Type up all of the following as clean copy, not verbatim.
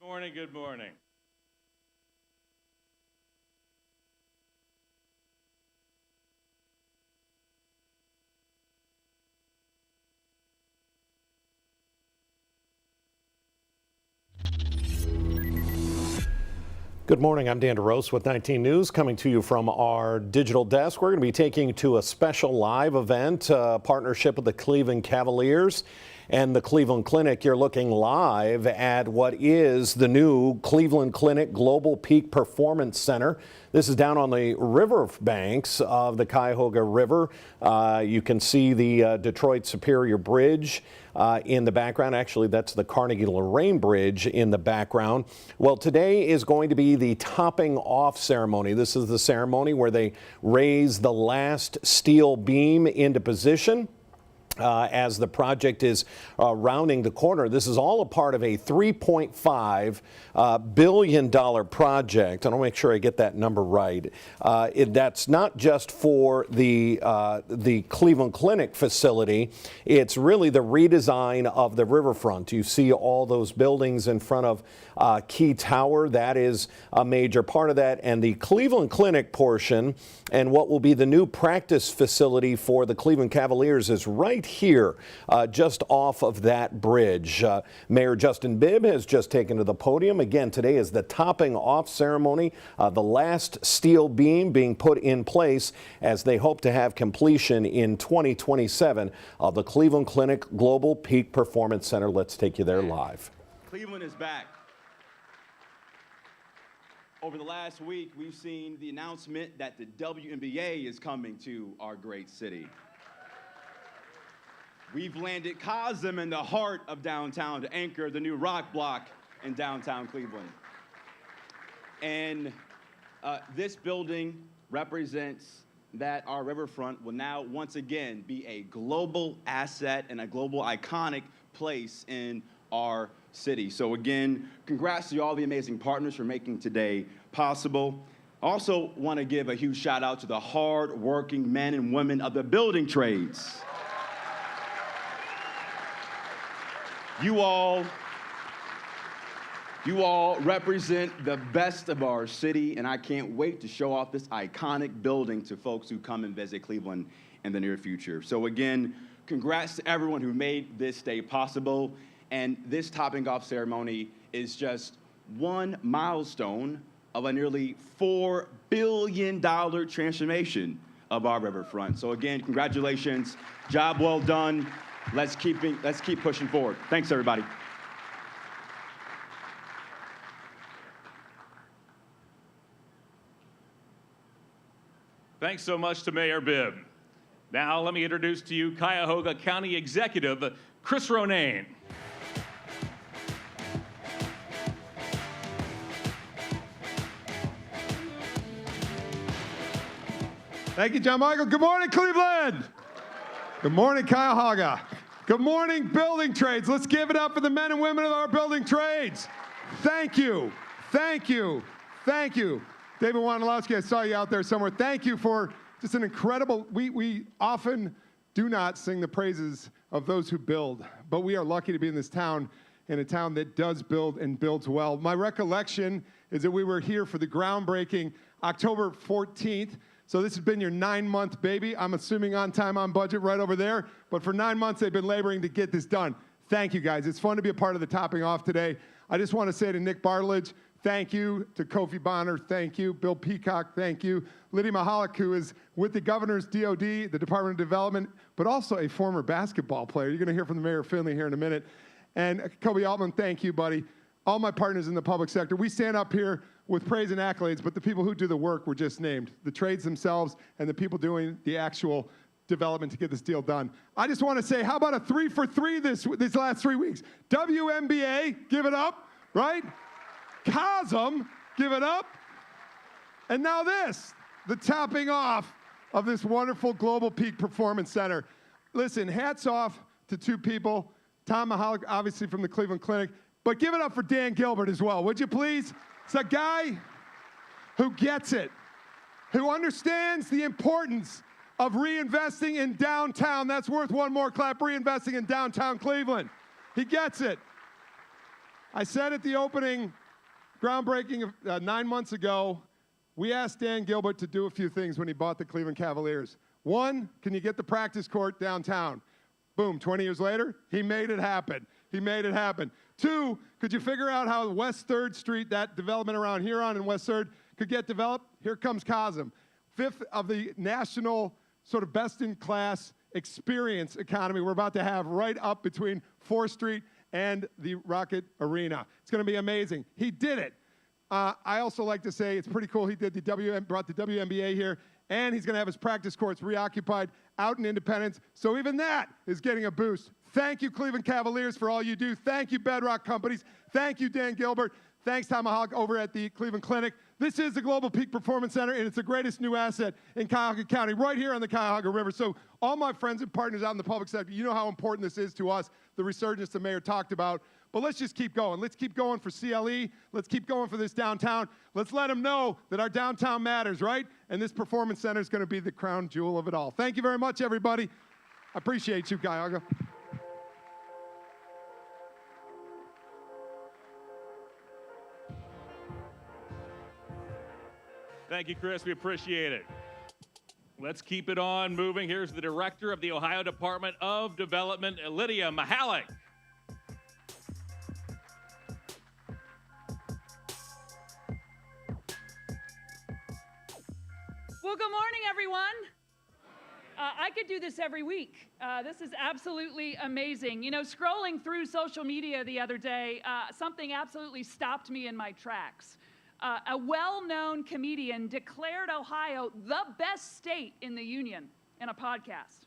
Morning, good morning. Good morning, I'm Dan DeRose with 19 News, coming to you from our digital desk. We're going to be taking you to a special live event, partnership with the Cleveland Cavaliers and the Cleveland Clinic. You're looking live at what is the new Cleveland Clinic Global Peak Performance Center. This is down on the river banks of the Cuyahoga River. You can see the Detroit Superior Bridge in the background. Actually, that's the Carnegie-Lorraine Bridge in the background. Well, today is going to be the topping off ceremony. This is the ceremony where they raise the last steel beam into position. As the project is rounding the corner. This is all a part of a $3.5 billion project. I want to make sure I get that number right. That's not just for the Cleveland Clinic facility. It's really the redesign of the riverfront. You see all those buildings in front of Key Tower. That is a major part of that. And the Cleveland Clinic portion and what will be the new practice facility for the Cleveland Cavaliers is right here, just off of that bridge. Mayor Justin Bibb has just taken to the podium. Again, today is the topping off ceremony, the last steel beam being put in place as they hope to have completion in 2027 of the Cleveland Clinic Global Peak Performance Center. Let's take you there live. Cleveland is back. Over the last week, we've seen the announcement that the WNBA is coming to our great city. We've landed Cosm in the heart of downtown to anchor the new rock block in downtown Cleveland. And this building represents that our riverfront will now once again be a global asset and a global iconic place in our city. So again, congrats to all the amazing partners for making today possible. I also want to give a huge shout out to the hard-working men and women of the building trades. You all represent the best of our city, and I can't wait to show off this iconic building to folks who come and visit Cleveland in the near future. So again, congrats to everyone who made this day possible. And this topping off ceremony is just one milestone of a nearly $4 billion transformation of our riverfront. So again, congratulations, job well done. Let's keep pushing forward. Thanks, everybody. Thanks so much to Mayor Bibb. Now let me introduce to you Cuyahoga County Executive Chris Ronayne. Thank you, John Michael. Good morning, Cleveland. Good morning, Cuyahoga. Good morning, building trades. Let's give it up for the men and women of our building trades. Thank you. Thank you. Thank you. David Wanilowski, I saw you out there somewhere. Thank you for just an incredible, we often do not sing the praises of those who build, but we are lucky to be in this town, in a town that does build and builds well. My recollection is that we were here for the groundbreaking October 14th. So this has been your 9-month baby. I'm assuming on time, on budget, right over there. But for 9 months, they've been laboring to get this done. Thank you, guys. It's fun to be a part of the topping off today. I just want to say to Nick Barlage, thank you. To Kofi Bonner, thank you. Bill Peacock, thank you. Lydia Mahalik, who is with the governor's DOD, the Department of Development, but also a former basketball player. You're going to hear from the Mayor Finley here in a minute. And Koby Altman, thank you, buddy. All my partners in the public sector. We stand up here with praise and accolades, but the people who do the work were just named. The trades themselves and the people doing the actual development to get this deal done. I just want to say, how about a 3 for 3 these last 3 weeks? WNBA, give it up, right? Cosm, give it up. And now this, the topping off of this wonderful Global Peak Performance Center. Listen, hats off to two people. Tom Mahalik, obviously from the Cleveland Clinic, but give it up for Dan Gilbert as well, would you please? It's a guy who gets it, who understands the importance of reinvesting in downtown. That's worth one more clap, reinvesting in downtown Cleveland. He gets it. I said at the opening, groundbreaking 9 months ago, we asked Dan Gilbert to do a few things when he bought the Cleveland Cavaliers. One, can you get the practice court downtown? Boom, 20 years later, he made it happen. He made it happen. Two, could you figure out how West 3rd Street, that development around Huron and West 3rd, could get developed? Here comes COSM. Fifth of the national sort of best-in-class experience economy we're about to have right up between 4th Street and the Rocket Arena. It's going to be amazing. He did it. I also like to say it's pretty cool he did brought the WNBA here, and he's going to have his practice courts reoccupied out in Independence, so even that is getting a boost. Thank you, Cleveland Cavaliers, for all you do. Thank you, Bedrock Companies. Thank you, Dan Gilbert. Thanks, Mahalik, over at the Cleveland Clinic. This is the Global Peak Performance Center, and it's the greatest new asset in Cuyahoga County, right here on the Cuyahoga River. So all my friends and partners out in the public sector, you know how important this is to us, the resurgence the mayor talked about. But let's just keep going. Let's keep going for CLE. Let's keep going for this downtown. Let's let them know that our downtown matters, right? And this performance center is going to be the crown jewel of it all. Thank you very much, everybody. I appreciate you, Cuyahoga. Thank you, Chris. We appreciate it. Let's keep it on moving. Here's the director of the Ohio Department of Development, Lydia Mahalik. Well, good morning, everyone. I could do this every week. This is absolutely amazing. You know, scrolling through social media the other day, something absolutely stopped me in my tracks. A well-known comedian declared Ohio the best state in the union in a podcast.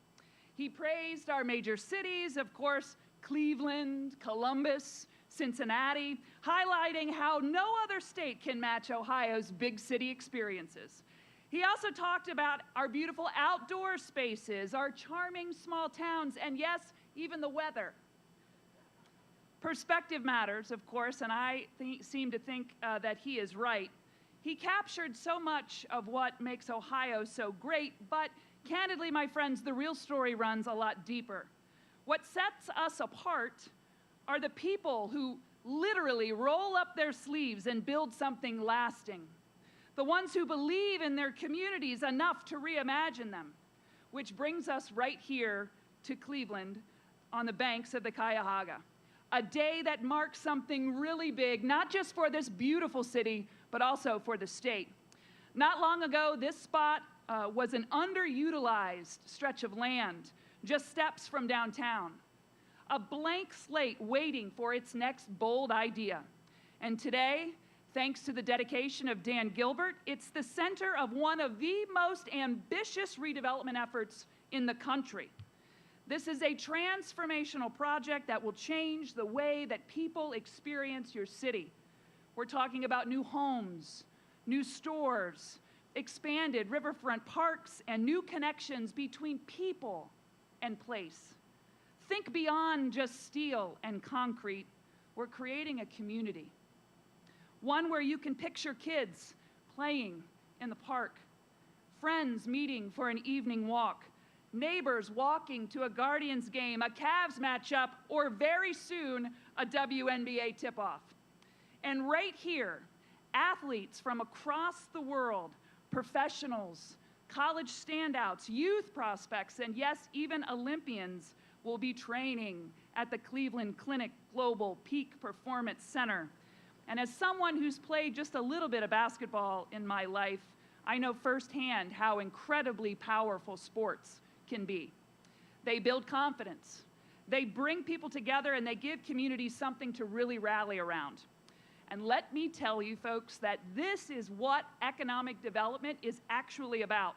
He praised our major cities, of course, Cleveland, Columbus, Cincinnati, highlighting how no other state can match Ohio's big city experiences. He also talked about our beautiful outdoor spaces, our charming small towns, and yes, even the weather. Perspective matters, of course, and I seem to think that he is right. He captured so much of what makes Ohio so great, but candidly, my friends, the real story runs a lot deeper. What sets us apart are the people who literally roll up their sleeves and build something lasting. The ones who believe in their communities enough to reimagine them, which brings us right here to Cleveland on the banks of the Cuyahoga. A day that marks something really big, not just for this beautiful city, but also for the state. Not long ago, this spot was an underutilized stretch of land, just steps from downtown. A blank slate waiting for its next bold idea. And today, thanks to the dedication of Dan Gilbert, it's the center of one of the most ambitious redevelopment efforts in the country. This is a transformational project that will change the way that people experience your city. We're talking about new homes, new stores, expanded riverfront parks, and new connections between people and place. Think beyond just steel and concrete. We're creating a community. One where you can picture kids playing in the park, friends meeting for an evening walk, neighbors walking to a Guardians game, a Cavs matchup, or very soon, a WNBA tip-off. And right here, athletes from across the world, professionals, college standouts, youth prospects, and yes, even Olympians will be training at the Cleveland Clinic Global Peak Performance Center. And as someone who's played just a little bit of basketball in my life, I know firsthand how incredibly powerful sports can be. They build confidence, they bring people together, and they give communities something to really rally around. And let me tell you, folks, that this is what economic development is actually about.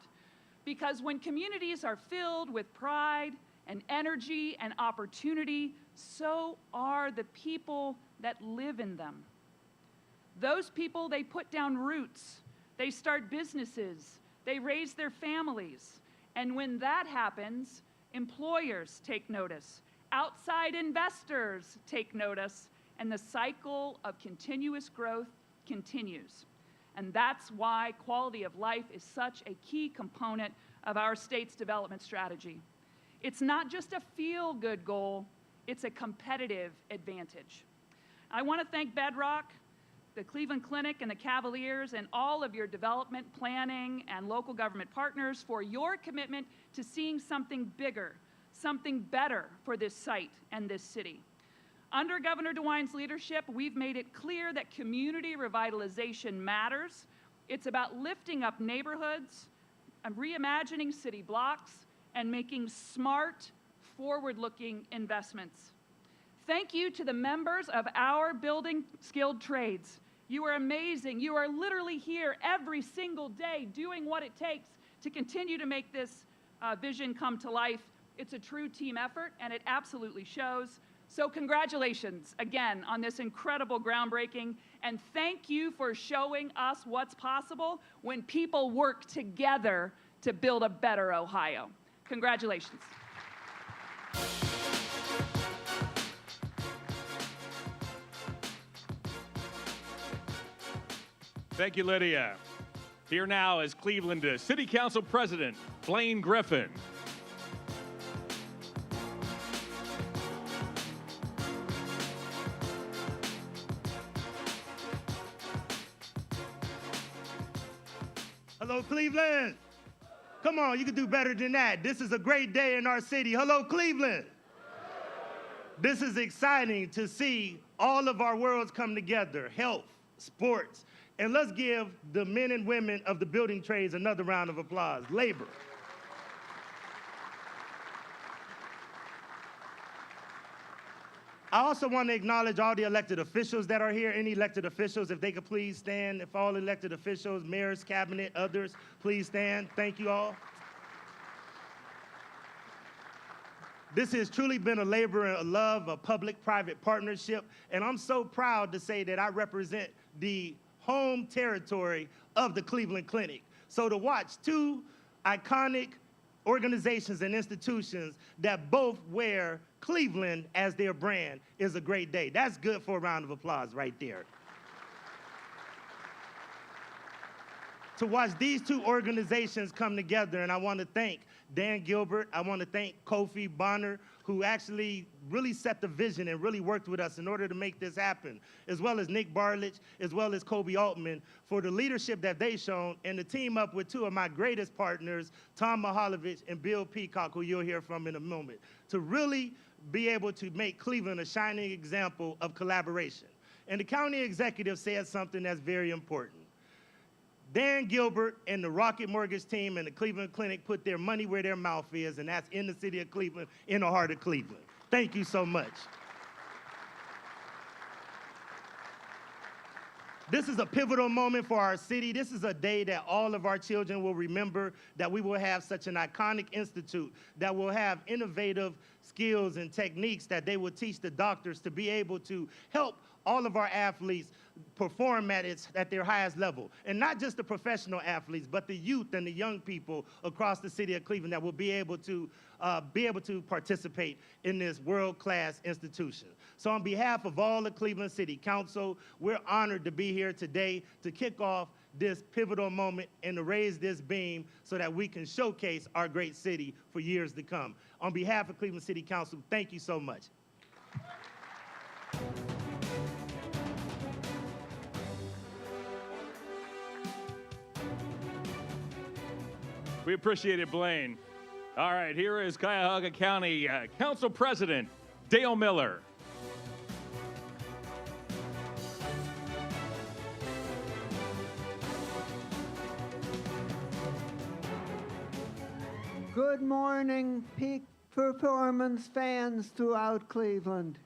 Because when communities are filled with pride and energy and opportunity, so are the people that live in them. Those people, they put down roots, they start businesses, they raise their families. And when that happens, employers take notice, outside investors take notice, and the cycle of continuous growth continues. And that's why quality of life is such a key component of our state's development strategy. It's not just a feel-good goal, it's a competitive advantage. I want to thank Bedrock, the Cleveland Clinic, and the Cavaliers, and all of your development, planning, and local government partners for your commitment to seeing something bigger, something better for this site and this city. Under Governor DeWine's leadership, we've made it clear that community revitalization matters. It's about lifting up neighborhoods, reimagining city blocks, and making smart, forward-looking investments. Thank you to the members of our building skilled trades. You are amazing. You are literally here every single day doing what it takes to continue to make this vision come to life. It's a true team effort, and it absolutely shows. So congratulations again on this incredible groundbreaking, and thank you for showing us what's possible when people work together to build a better Ohio. Congratulations. Thank you, Lydia. Here now is Cleveland City Council President Blaine Griffin. Hello, Cleveland. Come on, you can do better than that. This is a great day in our city. Hello, Cleveland. This is exciting to see all of our worlds come together, health, sports, and let's give the men and women of the building trades another round of applause. Labor. I also want to acknowledge all the elected officials that are here. Any elected officials, if they could please stand. If all elected officials, mayors, cabinet, others, please stand. Thank you all. This has truly been a labor and a love, a public-private partnership, and I'm so proud to say that I represent the home territory of the Cleveland Clinic. So to watch two iconic organizations and institutions that both wear Cleveland as their brand is a great day. That's good for a round of applause right there. To watch these two organizations come together, and I want to thank Dan Gilbert, I want to thank Kofi Bonner, who actually really set the vision and really worked with us in order to make this happen, as well as Nick Barlage, as well as Koby Altman, for the leadership that they've shown, and to team up with two of my greatest partners, Tom Mahalik and Bibb Peacock, who you'll hear from in a moment, to really be able to make Cleveland a shining example of collaboration. And the county executive said something that's very important. Dan Gilbert and the Rocket Mortgage team and the Cleveland Clinic put their money where their mouth is, and that's in the city of Cleveland, in the heart of Cleveland. Thank you so much. This is a pivotal moment for our city. This is a day that all of our children will remember, that we will have such an iconic institute, that will have innovative skills and techniques that they will teach the doctors to be able to help all of our athletes perform at their highest level. And not just the professional athletes, but the youth and the young people across the city of Cleveland that will be able to participate in this world-class institution. So on behalf of all the Cleveland City Council, we're honored to be here today to kick off this pivotal moment and to raise this beam so that we can showcase our great city for years to come. On behalf of Cleveland City Council, thank you so much. We appreciate it, Blaine. All right, here is Cuyahoga County Council President Dale Miller. Good morning, peak performance fans throughout Cleveland.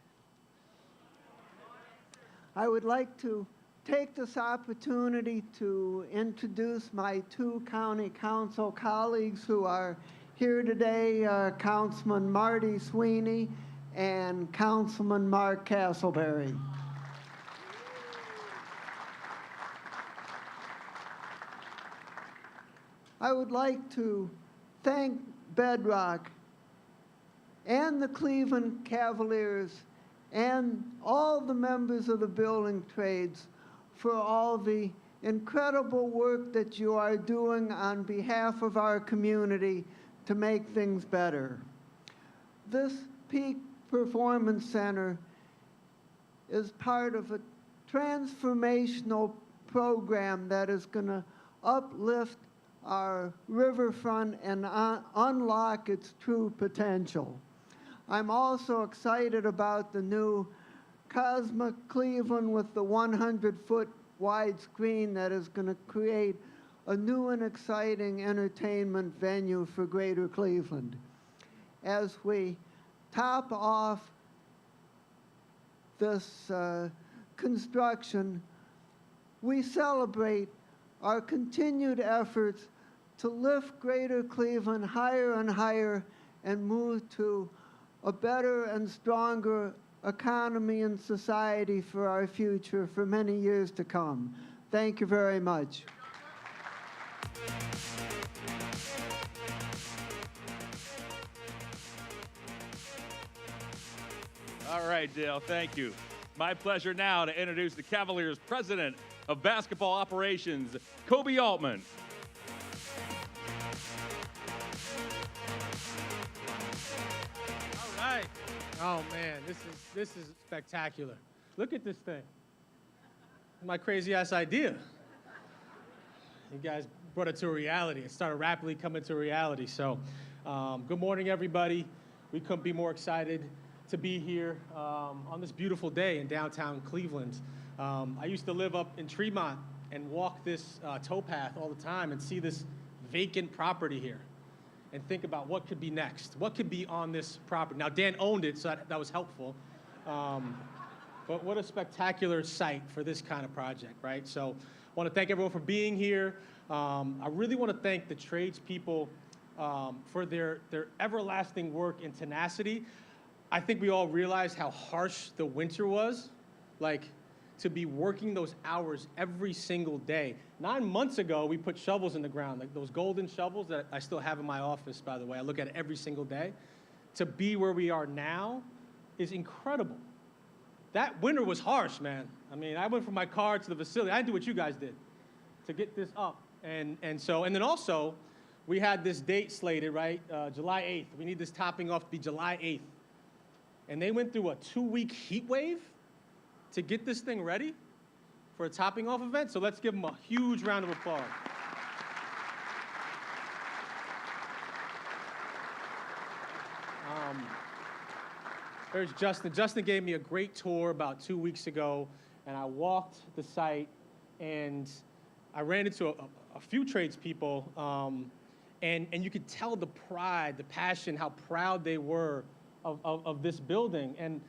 I would like to take this opportunity to introduce my two county council colleagues who are here today, Councilman Marty Sweeney and Councilman Mark Castleberry. I would like to thank Bedrock and the Cleveland Cavaliers and all the members of the building trades for all the incredible work that you are doing on behalf of our community to make things better. This Peak Performance Center is part of a transformational program that is going to uplift our riverfront and unlock its true potential. I'm also excited about the new Cosmic Cleveland with the 100-foot wide screen that is going to create a new and exciting entertainment venue for Greater Cleveland. As we top off this construction, we celebrate our continued efforts to lift Greater Cleveland higher and higher and move to a better and stronger economy and society for our future for many years to come. Thank you very much. All right, Dale, thank you. My pleasure now to introduce the Cavaliers' president of basketball operations, Koby Altman. All right. Oh man, this is spectacular. Look at this thing. My crazy ass idea. You guys brought it to reality. It started rapidly coming to reality. So, good morning, everybody. We couldn't be more excited to be here on this beautiful day in downtown Cleveland. I used to live up in Tremont and walk this towpath all the time and see this vacant property here and think about what could be next, what could be on this property. Now, Dan owned it, so that was helpful. But what a spectacular site for this kind of project, right? So I want to thank everyone for being here. I really want to thank the tradespeople for their everlasting work and tenacity. I think we all realize how harsh the winter was, like to be working those hours every single day. 9 months ago, we put shovels in the ground, like those golden shovels that I still have in my office, by the way. I look at it every single day. To be where we are now is incredible. That winter was harsh, man. I mean, I went from my car to the facility. I didn't do what you guys did to get this up. And then also, we had this date slated, right? July 8th. We need this topping off to be July 8th. And they went through a 2-week heat wave to get this thing ready for a topping off event. So let's give them a huge round of applause. There's Justin. Justin gave me a great tour about 2 weeks ago, and I walked the site, and I ran into a few tradespeople, and you could tell the pride, the passion, how proud they were of this building. And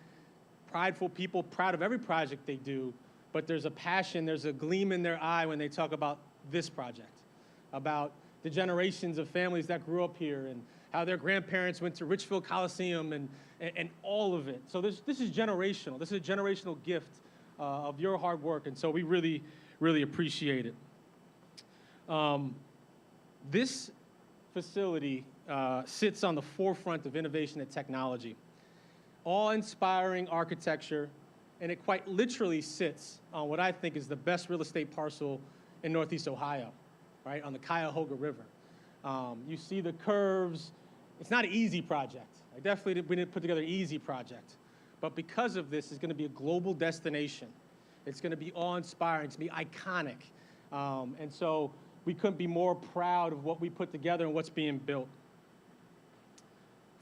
prideful people, proud of every project they do, but there's a passion, there's a gleam in their eye when they talk about this project, about the generations of families that grew up here and how their grandparents went to Richfield Coliseum and all of it. So this is generational. This is a generational gift of your hard work, and so we really, really appreciate it. This facility sits on the forefront of innovation and technology. Awe-inspiring architecture, and it quite literally sits on what I think is the best real estate parcel in Northeast Ohio, right, on the Cuyahoga River. You see the curves. It's not an easy project. We didn't put together an easy project. But because of this, it's going to be a global destination. It's going to be awe-inspiring. It's going to be iconic. And so we couldn't be more proud of what we put together and what's being built.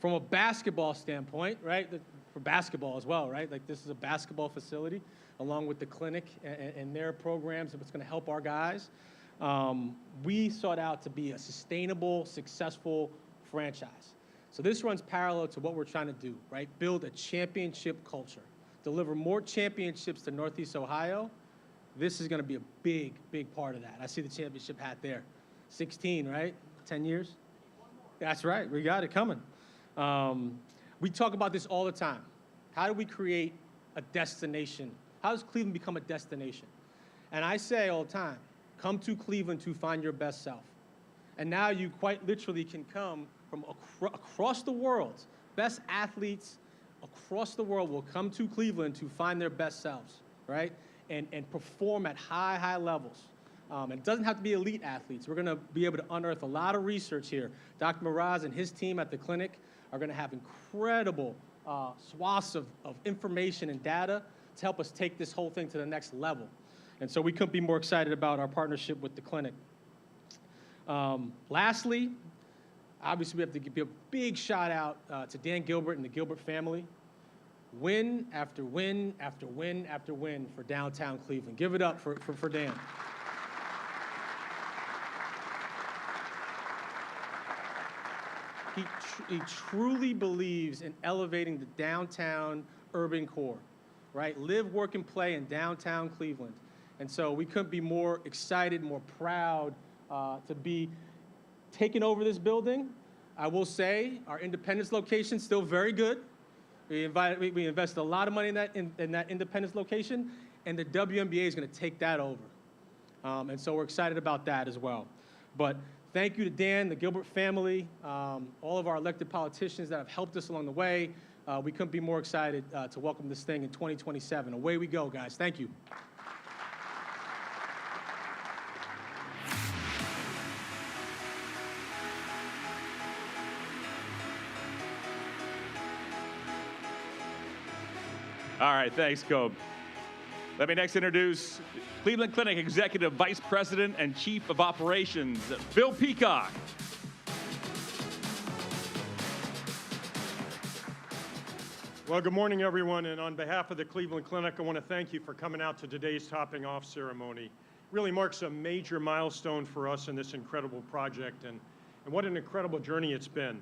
From a basketball standpoint, right, for basketball as well, right, like this is a basketball facility along with the clinic and their programs and what's going to help our guys. We sought out to be a sustainable, successful franchise. So this runs parallel to what we're trying to do, right, build a championship culture, deliver more championships to Northeast Ohio. This is going to be a big, big part of that. I see the championship hat there. 16, right? 10 years? That's right. We got it coming. We talk about this all the time. How do we create a destination? How does Cleveland become a destination? And I say all the time, come to Cleveland to find your best self. And now you quite literally can come from across the world. Best athletes across the world will come to Cleveland to find their best selves, right? And perform at high, high levels. And it doesn't have to be elite athletes. We're going to be able to unearth a lot of research here. Dr. Miraz and his team at the clinic are going to have incredible swaths of information and data to help us take this whole thing to the next level. And so we couldn't be more excited about our partnership with the clinic. Lastly, obviously we have to give a big shout out to Dan Gilbert and the Gilbert family. Win after win after win after win for downtown Cleveland. Give it up for Dan. He truly believes in elevating the downtown urban core, right? Live, work, and play in downtown Cleveland. And so we couldn't be more excited, more proud to be taking over this building. I will say our Independence location is still very good. We invested a lot of money in that Independence location, and the WNBA is going to take that over. And so we're excited about that as well. But thank you to Dan, the Gilbert family, all of our elected politicians that have helped us along the way. We couldn't be more excited to welcome this thing in 2027. Away we go, guys. Thank you. All right, thanks, Kobe. Let me next introduce Cleveland Clinic Executive Vice President and Chief of Operations, Bill Peacock. Well, good morning, everyone. And on behalf of the Cleveland Clinic, I want to thank you for coming out to today's topping off ceremony. It really marks a major milestone for us in this incredible project, and what an incredible journey it's been.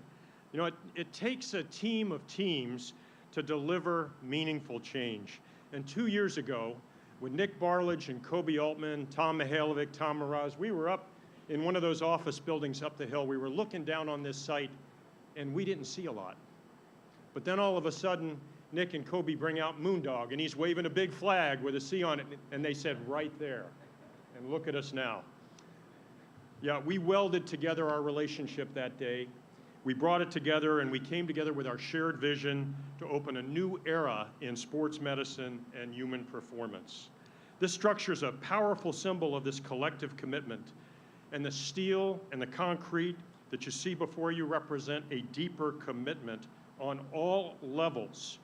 You know, it takes a team of teams to deliver meaningful change. And 2 years ago, with Nick Barlage and Koby Altman, Tom Mahalik, Tom Mraz, we were up in one of those office buildings up the hill. We were looking down on this site, and we didn't see a lot. But then all of a sudden, Nick and Koby bring out Moondog, and he's waving a big flag with a C on it, and they said, right there. And look at us now. Yeah, we welded together our relationship that day. We brought it together, and we came together with our shared vision to open a new era in sports medicine and human performance. This structure is a powerful symbol of this collective commitment, and the steel and the concrete that you see before you represent a deeper commitment on all levels,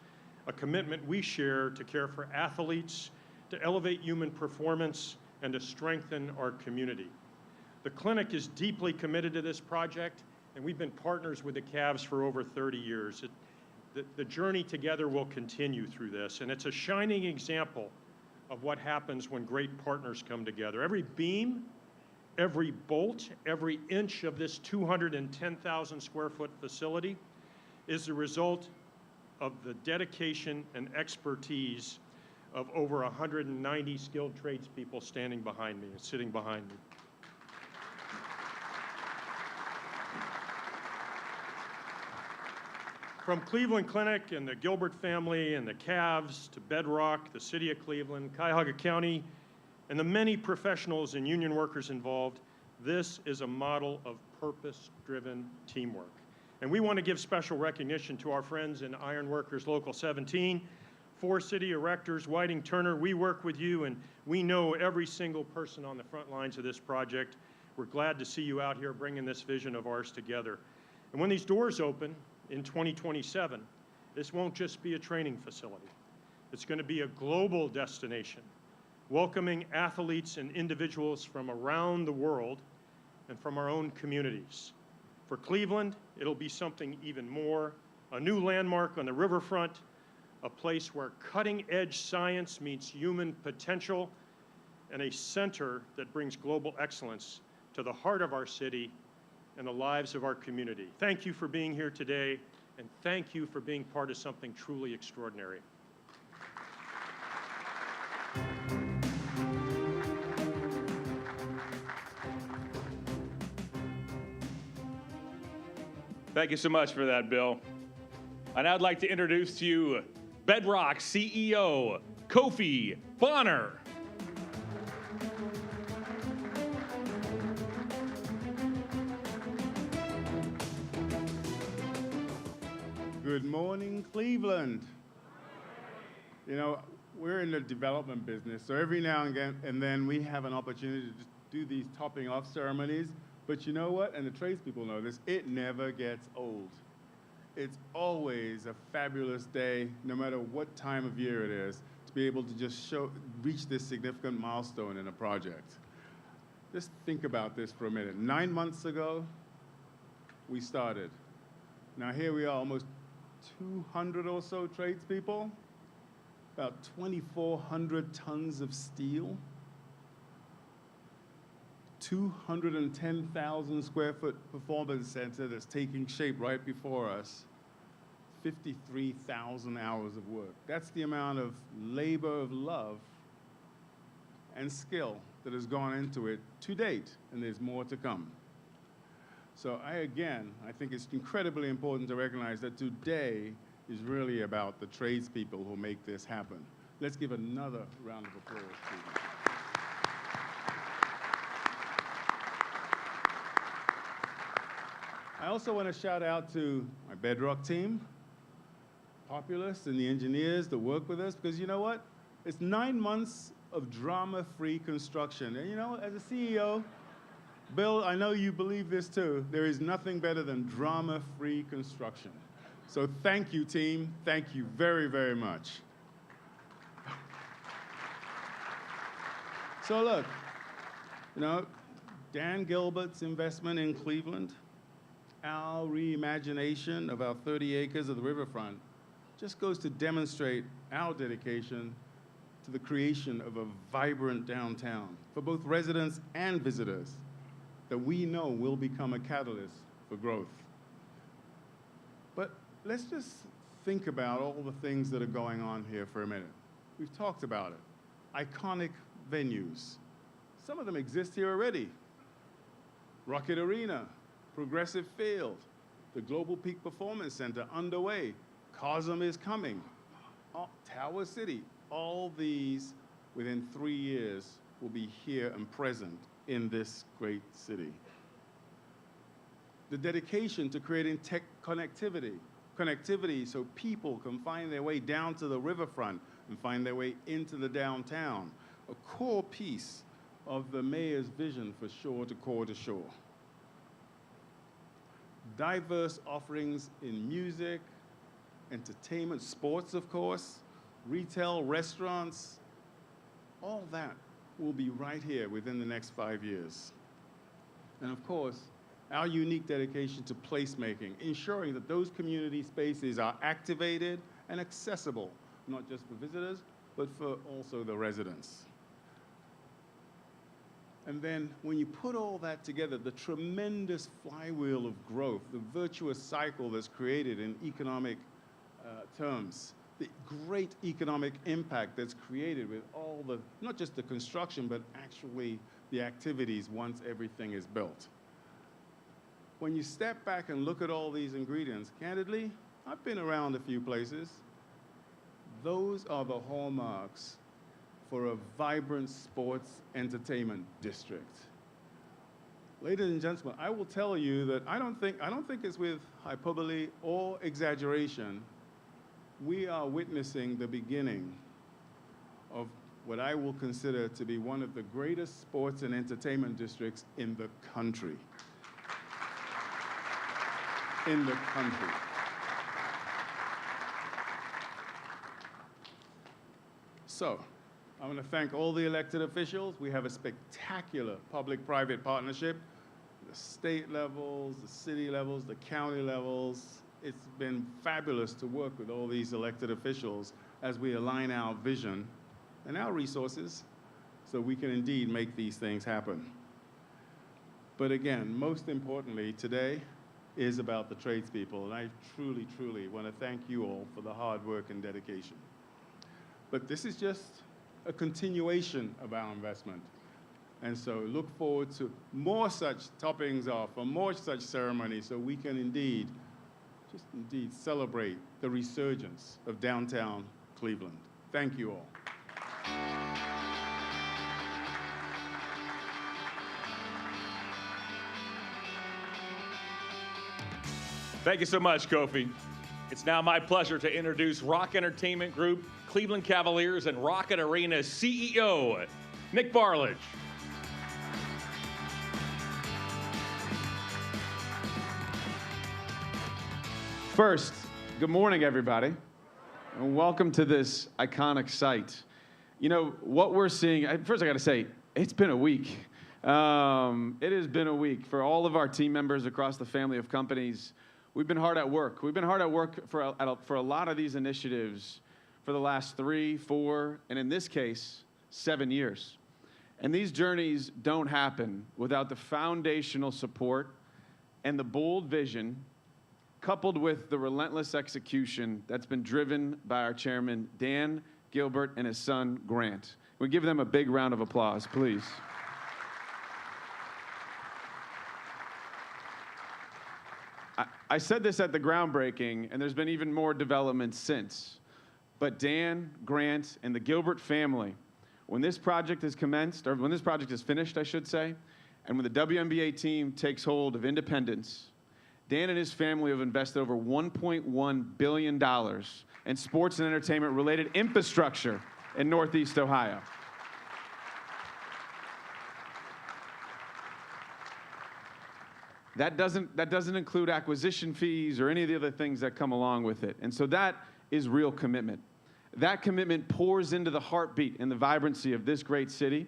a commitment we share to care for athletes, to elevate human performance, and to strengthen our community. The clinic is deeply committed to this project, and we've been partners with the Cavs for over 30 years. The journey together will continue through this, and it's a shining example of what happens when great partners come together. Every beam, every bolt, every inch of this 210,000 square foot facility is the result of the dedication and expertise of over 190 skilled tradespeople standing behind me and sitting behind me. From Cleveland Clinic and the Gilbert family and the Cavs to Bedrock, the city of Cleveland, Cuyahoga County, and the many professionals and union workers involved, this is a model of purpose-driven teamwork. And we want to give special recognition to our friends in Iron Workers Local 17, 4 city erectors, Whiting Turner. We work with you, and we know every single person on the front lines of this project. We're glad to see you out here bringing this vision of ours together. And when these doors open in 2027, this won't just be a training facility. It's going to be a global destination, welcoming athletes and individuals from around the world and from our own communities. For Cleveland, it'll be something even more, a new landmark on the riverfront, a place where cutting-edge science meets human potential, and a center that brings global excellence to the heart of our city and the lives of our community. Thank you for being here today, and thank you for being part of something truly extraordinary. Thank you so much for that, Bill. And I'd like to introduce to you Bedrock CEO, Kofi Bonner. Good morning, Cleveland. You know, we're in the development business, so every now and then we have an opportunity to do these topping off ceremonies. But you know what? And the tradespeople know this, it never gets old. It's always a fabulous day, no matter what time of year it is, to be able to just reach this significant milestone in a project. Just think about this for a minute. 9 months ago, we started. Now here we are, almost 200 or so tradespeople, about 2,400 tons of steel, 210,000 square foot performance center that's taking shape right before us, 53,000 hours of work. That's the amount of labor of love and skill that has gone into it to date, and there's more to come. So I think it's incredibly important to recognize that today is really about the tradespeople who make this happen. Let's give another round of applause to them. I also want to shout out to my Bedrock team, Populous, and the engineers that work with us, because you know what? It's 9 months of drama-free construction. And you know, as a CEO, Bill, I know you believe this too. There is nothing better than drama-free construction. So thank you, team. Thank you very, very much. So look, you know, Dan Gilbert's investment in Cleveland, our reimagination of our 30 acres of the riverfront just goes to demonstrate our dedication to the creation of a vibrant downtown for both residents and visitors that we know will become a catalyst for growth. But let's just think about all the things that are going on here for a minute. We've talked about it. Iconic venues. Some of them exist here already. Rocket Arena, Progressive Field, the Global Peak Performance Center underway. COSM is coming. Tower City. All these, within 3 years, will be here and present in this great city. The dedication to creating tech connectivity so people can find their way down to the riverfront and find their way into the downtown, a core piece of the mayor's vision for shore to core to shore. Diverse offerings in music, entertainment, sports, of course, retail, restaurants, all that will be right here within the next 5 years. And of course, our unique dedication to placemaking, ensuring that those community spaces are activated and accessible, not just for visitors, but for also the residents. And then when you put all that together, the tremendous flywheel of growth, the virtuous cycle that's created in economic terms, the great economic impact that's created with all the, not just the construction, but actually the activities once everything is built. When you step back and look at all these ingredients, candidly, I've been around a few places. Those are the hallmarks for a vibrant sports entertainment district. Ladies and gentlemen, I will tell you that I don't think it's with hyperbole or exaggeration. We are witnessing the beginning of what I will consider to be one of the greatest sports and entertainment districts in the country. In the country. So, I want to thank all the elected officials. We have a spectacular public-private partnership, the state levels, the city levels, the county levels. It's been fabulous to work with all these elected officials as we align our vision and our resources so we can indeed make these things happen. But again, most importantly, today is about the tradespeople, and I truly, truly want to thank you all for the hard work and dedication. But this is just a continuation of our investment. And so look forward to more such toppings off, or more such ceremonies, so we can indeed celebrate the resurgence of downtown Cleveland. Thank you all. Thank you so much, Kofi. It's now my pleasure to introduce Rock Entertainment Group, Cleveland Cavaliers, and Rocket Arena's CEO, Nick Barlage. First, good morning, everybody. And welcome to this iconic site. You know, what we're seeing, first I gotta say, it's been a week. It has been a week for all of our team members across the family of companies. We've been hard at work. We've been hard at work for a lot of these initiatives for the last 3, 4, and in this case, 7 years. And these journeys don't happen without the foundational support and the bold vision coupled with the relentless execution that's been driven by our chairman, Dan Gilbert, and his son, Grant. We give them a big round of applause, please. I said this at the groundbreaking, and there's been even more development since. But Dan, Grant, and the Gilbert family, when this project is commenced, or when this project is finished, I should say, and when the WNBA team takes hold of independence, Dan and his family have invested over $1.1 billion in sports and entertainment-related infrastructure in Northeast Ohio. That doesn't include acquisition fees or any of the other things that come along with it. And so that is real commitment. That commitment pours into the heartbeat and the vibrancy of this great city.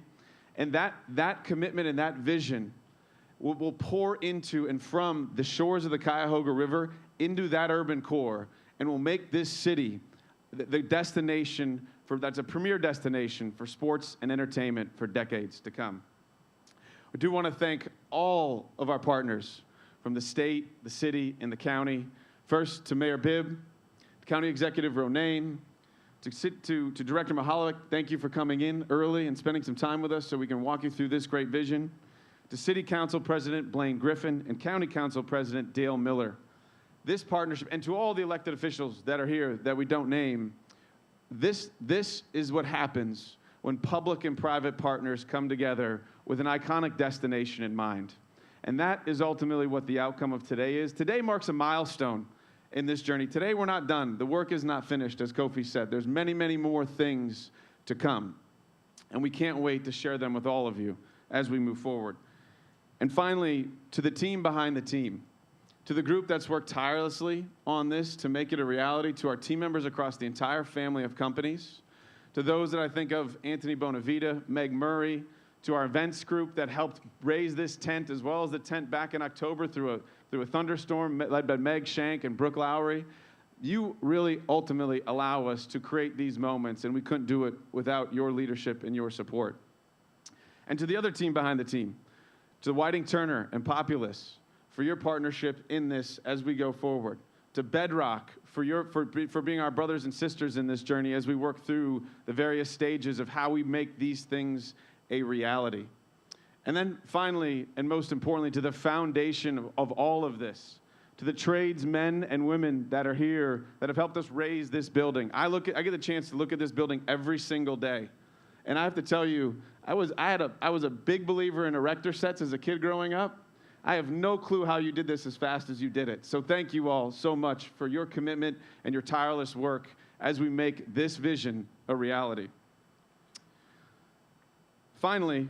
And that commitment and that vision will pour into and from the shores of the Cuyahoga River into that urban core and will make this city the destination that's a premier destination for sports and entertainment for decades to come. We do want to thank all of our partners from the state, the city, and the county. First, to Mayor Bibb, County Executive Ronayne, to Director Mahalik, thank you for coming in early and spending some time with us so we can walk you through this great vision. To City Council President Blaine Griffin and County Council President Dale Miller. This partnership, and to all the elected officials that are here that we don't name, this is what happens when public and private partners come together with an iconic destination in mind. And that is ultimately what the outcome of today is. Today marks a milestone in this journey. Today we're not done. The work is not finished, as Kofi said. There's many, many more things to come. And we can't wait to share them with all of you as we move forward. And finally, to the team behind the team, to the group that's worked tirelessly on this to make it a reality, to our team members across the entire family of companies, to those that I think of, Anthony Bonavita, Meg Murray, to our events group that helped raise this tent, as well as the tent back in October through a thunderstorm led by Meg Shank and Brooke Lowry. You really ultimately allow us to create these moments, and we couldn't do it without your leadership and your support. And to the other team behind the team, to Whiting Turner and Populous for your partnership in this as we go forward. To Bedrock for being our brothers and sisters in this journey as we work through the various stages of how we make these things a reality. And then finally, and most importantly, to the foundation of all of this, to the tradesmen and women that are here that have helped us raise this building. I get the chance to look at this building every single day. And I have to tell you, I was a big believer in erector sets as a kid growing up. I have no clue how you did this as fast as you did it. So thank you all so much for your commitment and your tireless work as we make this vision a reality. Finally,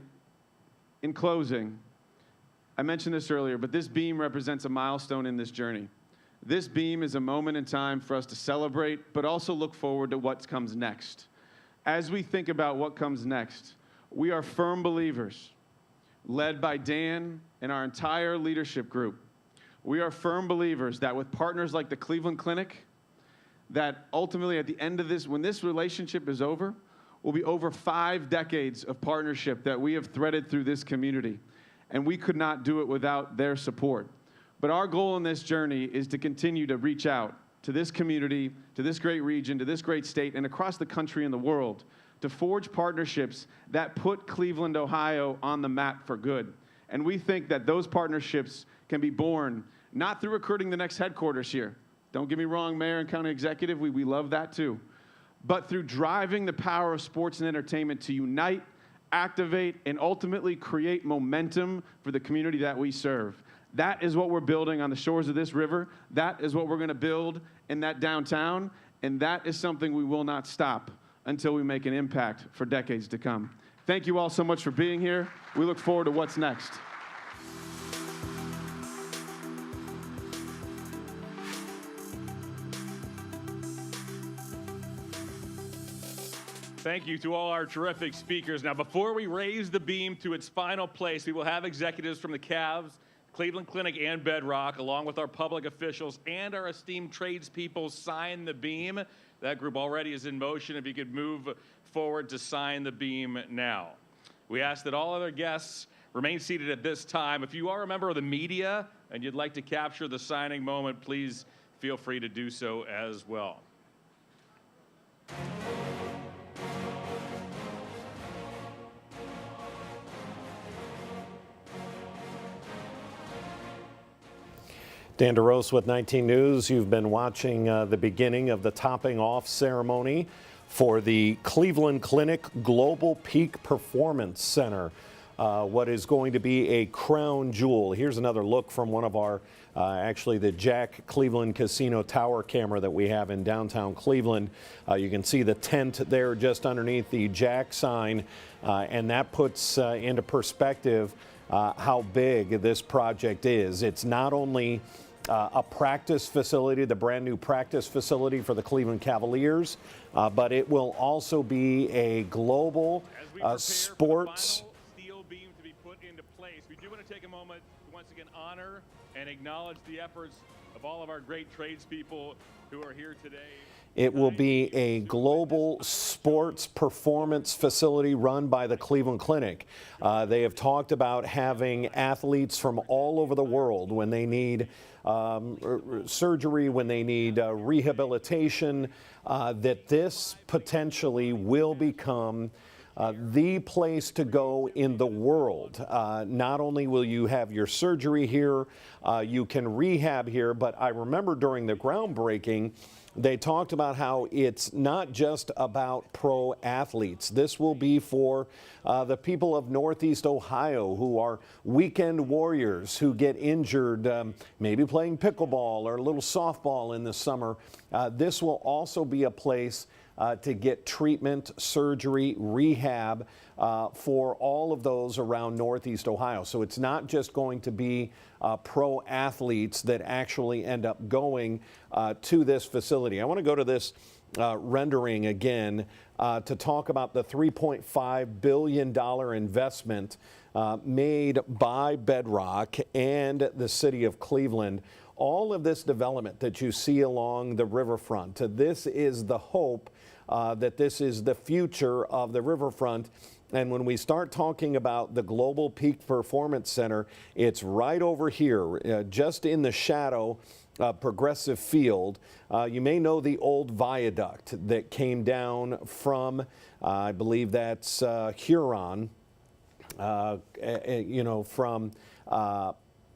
in closing, I mentioned this earlier, but this beam represents a milestone in this journey. This beam is a moment in time for us to celebrate, but also look forward to what comes next. As we think about what comes next, we are firm believers, led by Dan and our entire leadership group. We are firm believers that with partners like the Cleveland Clinic, that ultimately at the end of this, when this relationship is over, will be over 5 decades of partnership that we have threaded through this community. And we could not do it without their support. But our goal in this journey is to continue to reach out to this community, to this great region, to this great state, and across the country and the world, to forge partnerships that put Cleveland, Ohio on the map for good. And we think that those partnerships can be born not through recruiting the next headquarters here. Don't get me wrong, Mayor and County Executive, we love that too. But through driving the power of sports and entertainment to unite, activate, and ultimately create momentum for the community that we serve. That is what we're building on the shores of this river. That is what we're going to build in that downtown. And that is something we will not stop until we make an impact for decades to come. Thank you all so much for being here. We look forward to what's next. Thank you to all our terrific speakers. Now, before we raise the beam to its final place, we will have executives from the Cavs, Cleveland Clinic, and Bedrock, along with our public officials and our esteemed tradespeople, sign the beam. That group already is in motion. If you could move forward to sign the beam now. We ask that all other guests remain seated at this time. If you are a member of the media and you'd like to capture the signing moment, please feel free to do so as well. Dan DeRose with 19 News. You've been watching the beginning of the topping off ceremony for the Cleveland Clinic Global Peak Performance Center, what is going to be a crown jewel. Here's another look from one of our, actually the Jack Cleveland Casino Tower camera that we have in downtown Cleveland. You can see the tent there just underneath the Jack sign, and that puts into perspective how big this project is. It's not only a practice facility, the brand new practice facility for the Cleveland Cavaliers, but it will also be a global sports. Steel beam to be put into place. We do want to take a moment to once again honor and acknowledge the efforts of all of our great tradespeople who are here today. It will be a global sports performance facility run by the Cleveland Clinic. They have talked about having athletes from all over the world when they need surgery, when they need rehabilitation, that this potentially will become the place to go in the world. Not only will you have your surgery here, you can rehab here, but I remember during the groundbreaking, they talked about how it's not just about pro athletes. This will be for the people of Northeast Ohio who are weekend warriors who get injured, maybe playing pickleball or a little softball in the summer. This will also be a place to get treatment, surgery, rehab for all of those around Northeast Ohio. So it's not just going to be pro athletes that actually end up going to this facility. I want to go to this rendering again to talk about the $3.5 billion investment made by Bedrock and the city of Cleveland. All of this development that you see along the riverfront, this is the hope that this is the future of the riverfront. And when we start talking about the Global Peak Performance Center, it's right over here, just in the shadow of Progressive Field. You may know the old viaduct that came down from, I believe that's Huron,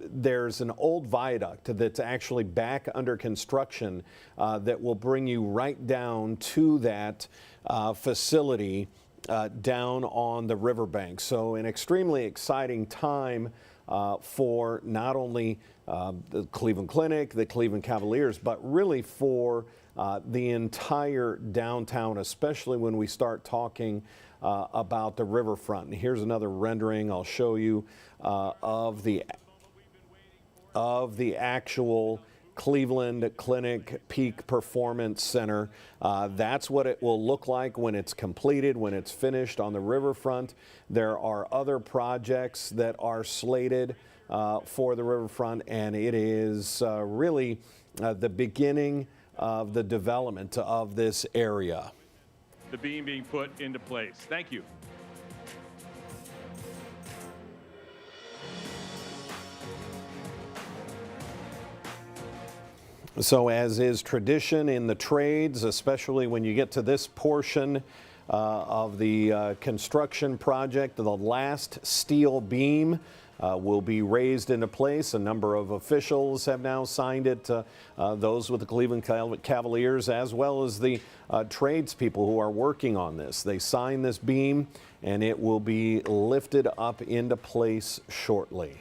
there's an old viaduct that's actually back under construction that will bring you right down to that facility down on the riverbank. So an extremely exciting time for not only the Cleveland Clinic, the Cleveland Cavaliers, but really for the entire downtown, especially when we start talking about the riverfront. And here's another rendering I'll show you of the actual Cleveland Clinic Peak Performance Center. That's what it will look like when it's completed, when it's finished on the riverfront. There are other projects that are slated for the riverfront, and it is really the beginning of the development of this area. The beam being put into place. Thank you. So as is tradition in the trades, especially when you get to this portion of the construction project, the last steel beam will be raised into place. A number of officials have now signed it, those with the Cleveland Cavaliers, as well as the tradespeople who are working on this. They sign this beam, and it will be lifted up into place shortly.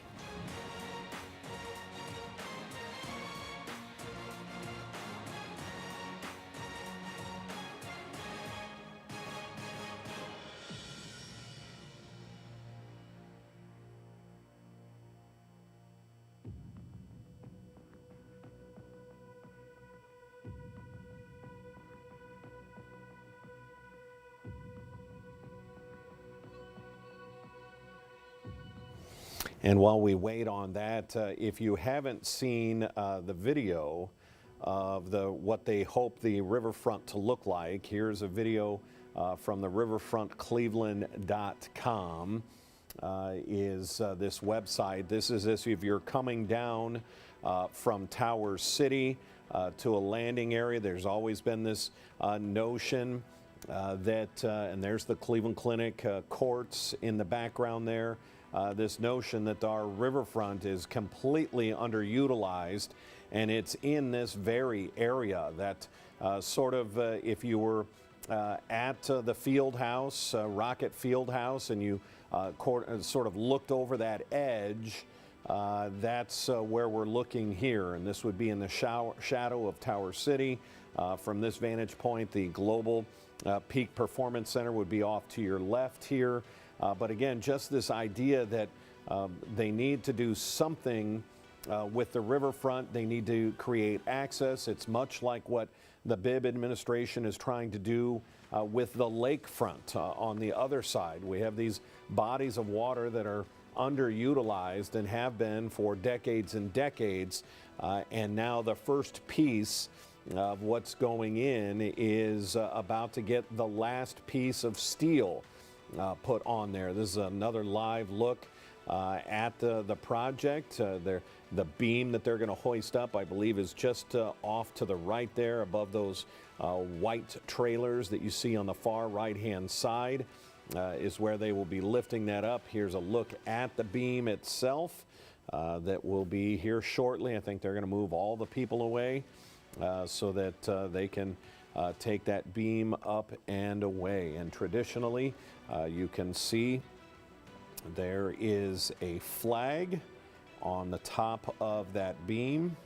And while we wait on that, if you haven't seen the video of what they hope the riverfront to look like, here's a video from the riverfrontcleveland.com is this website. This is if you're coming down from Tower City to a landing area. There's always been this notion that, and there's the Cleveland Clinic courts in the background there, this notion that our riverfront is completely underutilized, and it's in this very area that sort of, if you were at the field house, Rocket Field House, and you sort of looked over that edge, that's where we're looking here, and this would be in the shadow of Tower City. From this vantage point, the Global Peak Performance Center would be off to your left here. But again, just this idea that they need to do something with the riverfront. They need to create access. It's much like what the Bibb administration is trying to do with the lakefront on the other side. We have these bodies of water that are underutilized and have been for decades and decades. And now the first piece of what's going in is about to get the last piece of steel put on there. This is another live look at the project. The beam that they're going to hoist up, I believe, is just off to the right there above those white trailers that you see on the far right-hand side is where they will be lifting that up. Here's a look at the beam itself that will be here shortly. I think they're going to move all the people away so that they can take that beam up and away. And traditionally, you can see there is a flag on the top of that beam.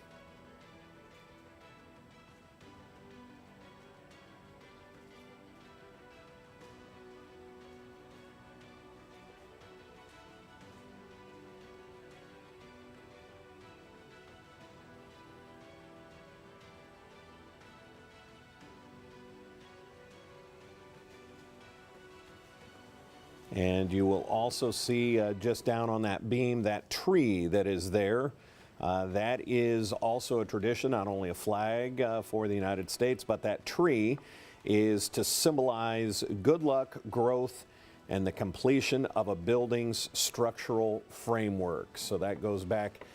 And you will also see just down on that beam, that tree that is there. That is also a tradition, not only a flag for the United States, but that tree is to symbolize good luck, growth, and the completion of a building's structural framework. So that goes back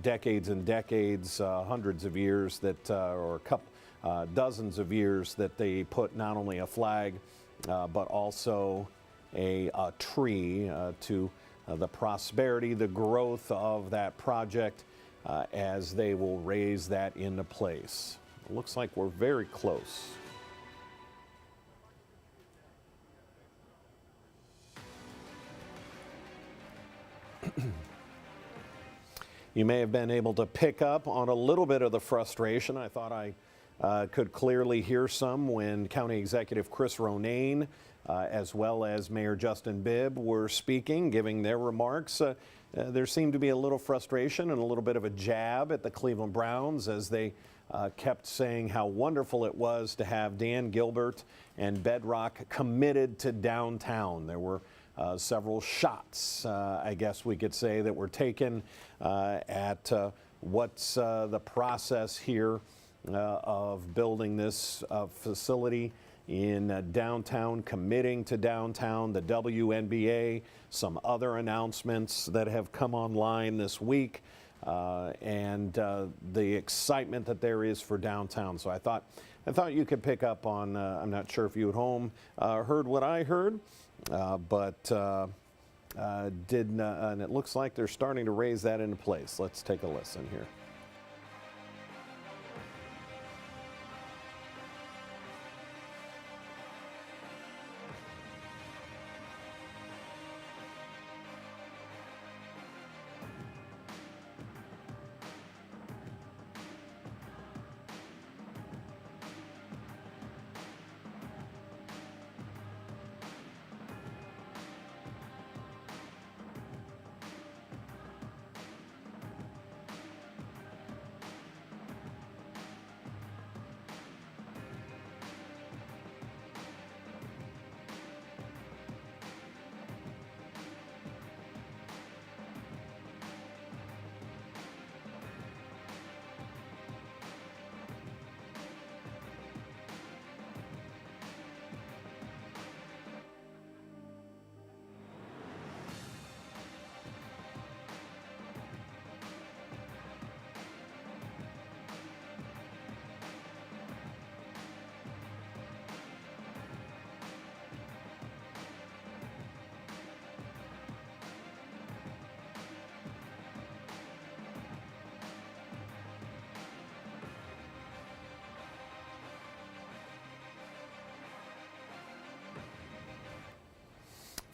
decades and decades, hundreds of years that, or a couple, dozens of years that they put not only a flag, but also a tree to the prosperity, the growth of that project as they will raise that into place. It looks like we're very close. You may have been able to pick up on a little bit of the frustration. I thought I could clearly hear some when County Executive Chris Ronayne as well as Mayor Justin Bibb were speaking, giving their remarks. There seemed to be a little frustration and a little bit of a jab at the Cleveland Browns as they kept saying how wonderful it was to have Dan Gilbert and Bedrock committed to downtown. There were several shots, I guess we could say, that were taken at what's the process here of building this facility in downtown, committing to downtown, the WNBA, some other announcements that have come online this week, and the excitement that there is for downtown. So I thought you could pick up on, I'm not sure if you at home heard what I heard, but and it looks like they're starting to raise that into place. Let's take a listen here.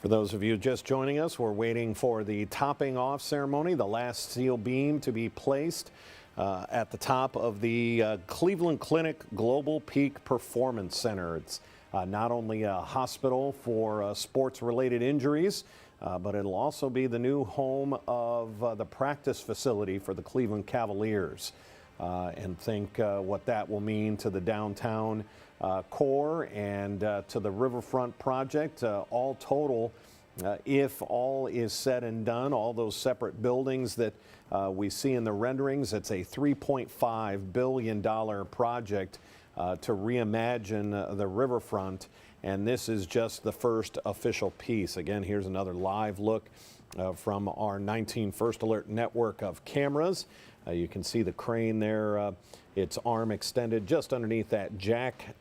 For those of you just joining us, we're waiting for the topping off ceremony, the last steel beam to be placed at the top of the Cleveland Clinic Global Peak Performance Center. It's not only a hospital for sports-related injuries, but it'll also be the new home of the practice facility for the Cleveland Cavaliers. And think what that will mean to the downtown core and to the Riverfront project. All total, if all is said and done, all those separate buildings that we see in the renderings, it's a $3.5 billion project to reimagine the Riverfront. And this is just the first official piece. Again, here's another live look from our 19 First Alert network of cameras. You can see the crane there, its arm extended just underneath that jack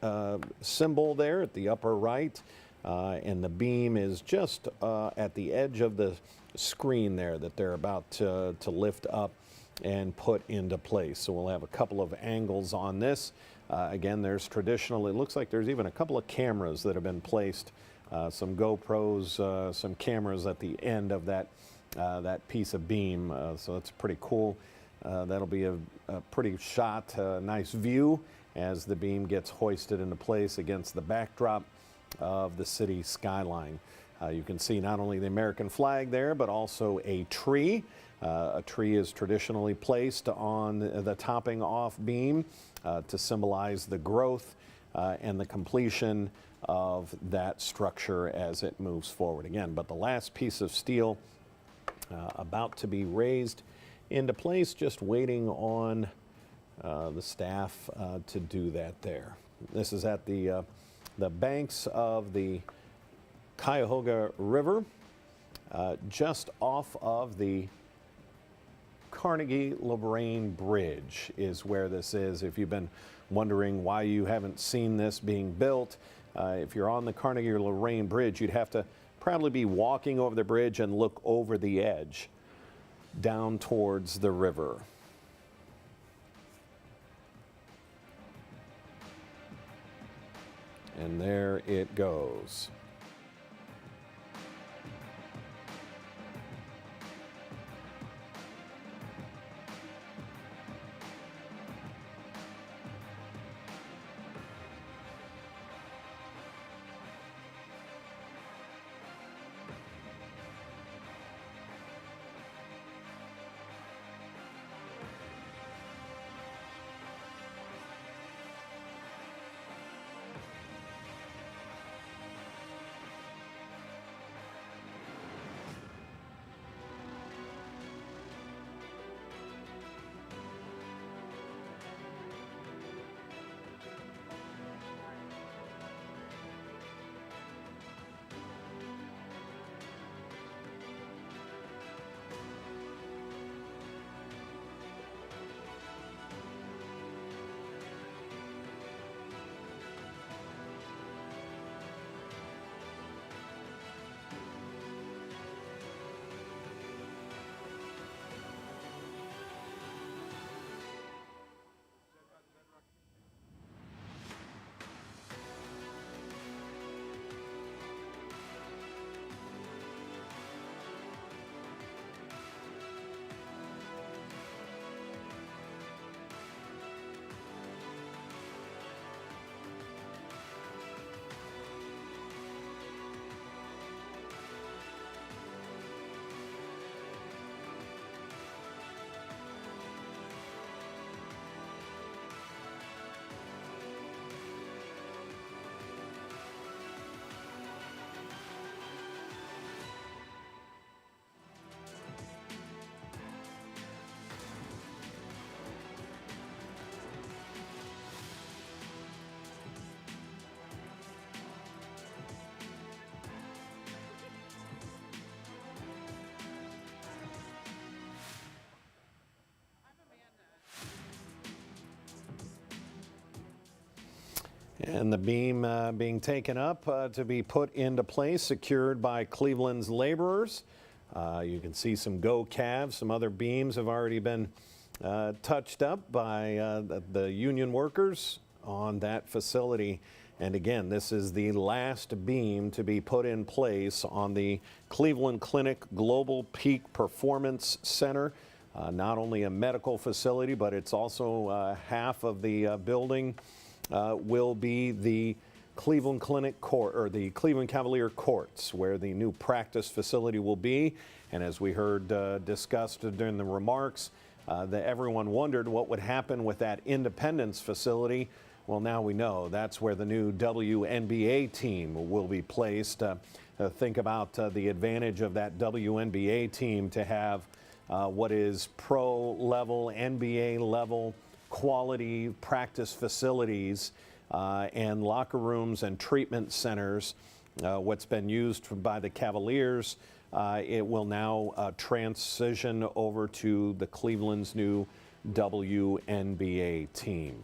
symbol there at the upper right. And the beam is just at the edge of the screen there that they're about to lift up and put into place. So we'll have a couple of angles on this. Again, there's traditional, it looks like there's even a couple of cameras that have been placed, some GoPros, some cameras at the end of that piece of beam. So that's pretty cool. That'll be a pretty shot, nice view as the beam gets hoisted into place against the backdrop of the city skyline. You can see not only the American flag there, but also a tree. A tree is traditionally placed on the topping off beam to symbolize the growth and the completion of that structure as it moves forward again. But the last piece of steel about to be raised into place, just waiting on the staff to do that there. This is at the banks of the Cuyahoga River, just off of the Carnegie-Lorraine Bridge is where this is. If you've been wondering why you haven't seen this being built, if you're on the Carnegie-Lorraine Bridge, you'd have to probably be walking over the bridge and look over the edge down towards the river. And there it goes. And the beam being taken up to be put into place, secured by Cleveland's laborers. You can see some Go Cavs, some other beams have already been touched up by the union workers on that facility. And again, this is the last beam to be put in place on the Cleveland Clinic Global Peak Performance Center. Not only a medical facility, but it's also half of the building will be the Cleveland Clinic court, or the Cleveland Cavalier courts, where the new practice facility will be. And as we heard discussed during the remarks, that everyone wondered what would happen with that Independence facility. Well, now we know that's where the new WNBA team will be placed. Think about the advantage of that WNBA team to have what is pro level, NBA level quality practice facilities and locker rooms and treatment centers. What's been used by the Cavaliers, it will now transition over to the Cleveland's new WNBA team.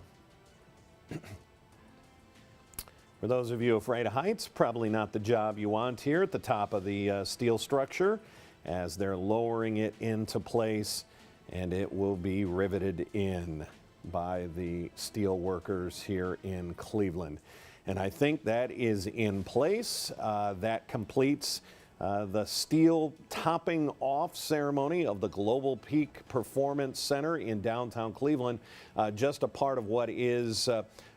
For those of you afraid of heights, probably not the job you want here at the top of the steel structure, as they're lowering it into place, and it will be riveted in by the steel workers here in Cleveland. And I think that is in place. That completes the steel topping off ceremony of the Global Peak Performance Center in downtown Cleveland. Just a part of what is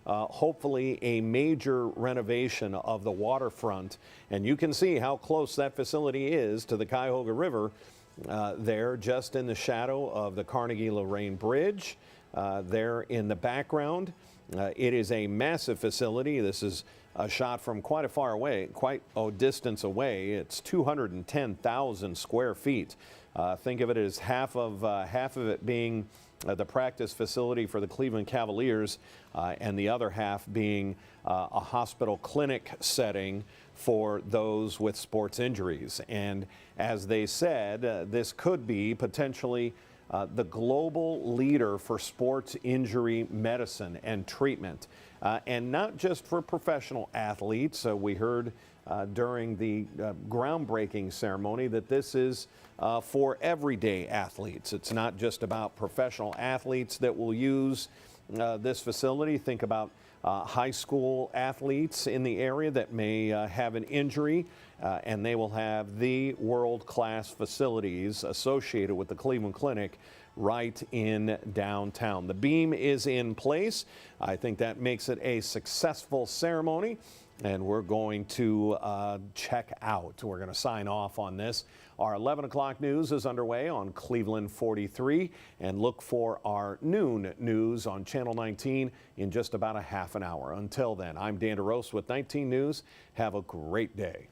hopefully a major renovation of the waterfront. And you can see how close that facility is to the Cuyahoga River there, just in the shadow of the Carnegie-Lorraine Bridge there in the background. It is a massive facility. This is a shot from quite a far away, quite a distance away. It's 210,000 square feet. Think of it as half of it being the practice facility for the Cleveland Cavaliers, and the other half being a hospital clinic setting for those with sports injuries. And as they said, this could be potentially the global leader for sports injury medicine and treatment, and not just for professional athletes. We heard during the groundbreaking ceremony that this is for everyday athletes. It's not just about professional athletes that will use this facility. Think about high school athletes in the area that may have an injury, and they will have the world-class facilities associated with the Cleveland Clinic right in downtown. The beam is in place. I think that makes it a successful ceremony, and we're going to check out. We're going to sign off on this. Our 11 o'clock news is underway on Cleveland 43, and look for our noon news on Channel 19 in just about a half an hour. Until then, I'm Dan DeRose with 19 News. Have a great day.